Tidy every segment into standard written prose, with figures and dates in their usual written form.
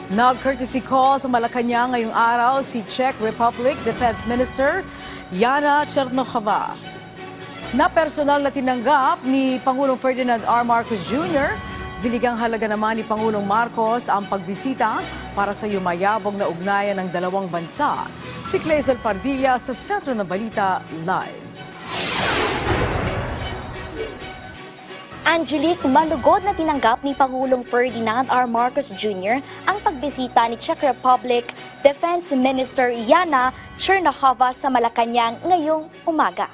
Nag-courtesy call sa Malacanang ngayong araw si Czech Republic Defense Minister Jana Černochová. Na personal na tinanggap ni Pangulong Ferdinand R. Marcos Jr., binigyang halaga naman ni Pangulong Marcos ang pagbisita para sa yumayabong na ugnayan ng dalawang bansa. Si Clazel Pardilla sa Sentro ng Balita Live. Angelique, malugod na tinanggap ni Pangulong Ferdinand R. Marcos Jr. ang pagbisita ni Czech Republic Defense Minister Jana Černochová sa Malacanang ngayong umaga.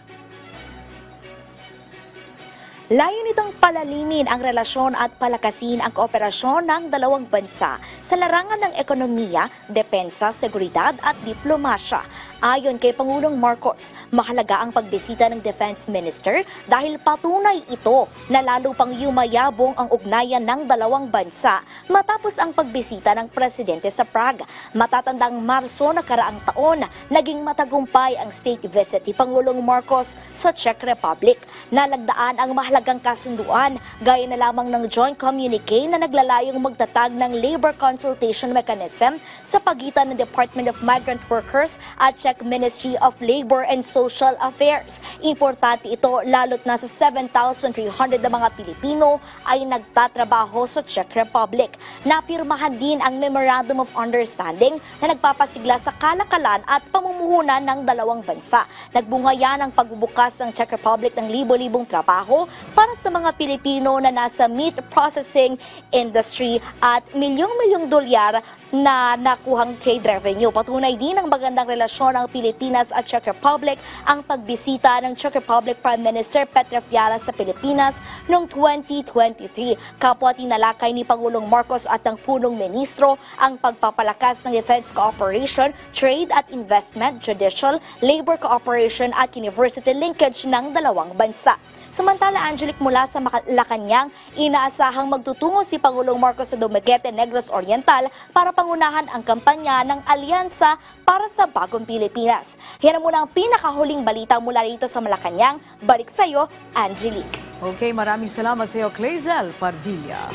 Layo nitong palalimin ang relasyon at palakasin ang kooperasyon ng dalawang bansa sa larangan ng ekonomiya, depensa, seguridad at diplomasya. Ayon kay Pangulong Marcos, mahalaga ang pagbisita ng Defense Minister dahil patunay ito na lalo pang yumayabong ang ugnayan ng dalawang bansa matapos ang pagbisita ng Presidente sa Prague. Matatandang Marso nakaraang taon, naging matagumpay ang state visit ni Pangulong Marcos sa Czech Republic. Nalagdaan ang mahalagang kasunduan gaya na lamang ng joint communique na naglalayong magtatag ng labor consultation mechanism sa pagitan ng Department of Migrant Workers at Czech Ministry of Labor and Social Affairs. Importante ito lalo't nasa 7,300 na mga Pilipino ay nagtatrabaho sa Czech Republic. Napirmahan din ang Memorandum of Understanding na nagpapasigla sa kalakalan at pamumuhunan ng dalawang bansa. Nagbunga yan ang pagbubukas ng Czech Republic ng libo-libong trabaho para sa mga Pilipino na nasa meat processing industry at milyong-milyong dolyar na nakuhang trade revenue. Patunay din ang magandang relasyon ng Pilipinas at Czech Republic ang pagbisita ng Czech Republic Prime Minister Petr Fiala sa Pilipinas noong 2023. Kapwa tinalakay ni Pangulong Marcos at ng punong ministro ang pagpapalakas ng defense cooperation, trade at investment, judicial, labor cooperation at university linkage ng dalawang bansa. Samantala, Angelique, mula sa Malacanang, inaasahang magtutungo si Pangulong Marcos sa Dumaguete, Negros Oriental para pangunahan ang kampanya ng Alyansa para sa Bagong Pilipinas. Yan muna ang pinakahuling balita mula rito sa Malacanang. Balik sa iyo, Angelique. Okay, maraming salamat sa iyo, Clazel Pardilla.